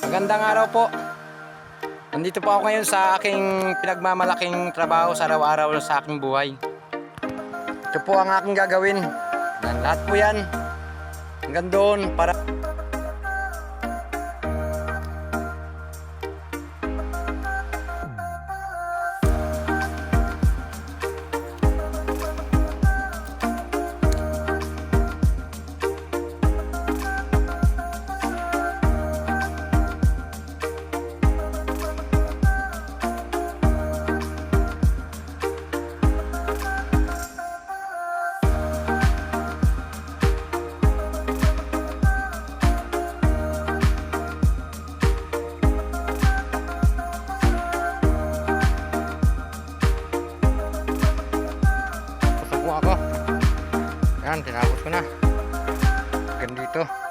Magandang araw po. Nandito po ako ngayon sa aking pinagmamalaking trabaho sa araw-araw sa aking buhay. Ito po ang aking gagawin. Lahat po yan. Hanggang doon para... Ako. Yan, tinapos ko na. Ganito.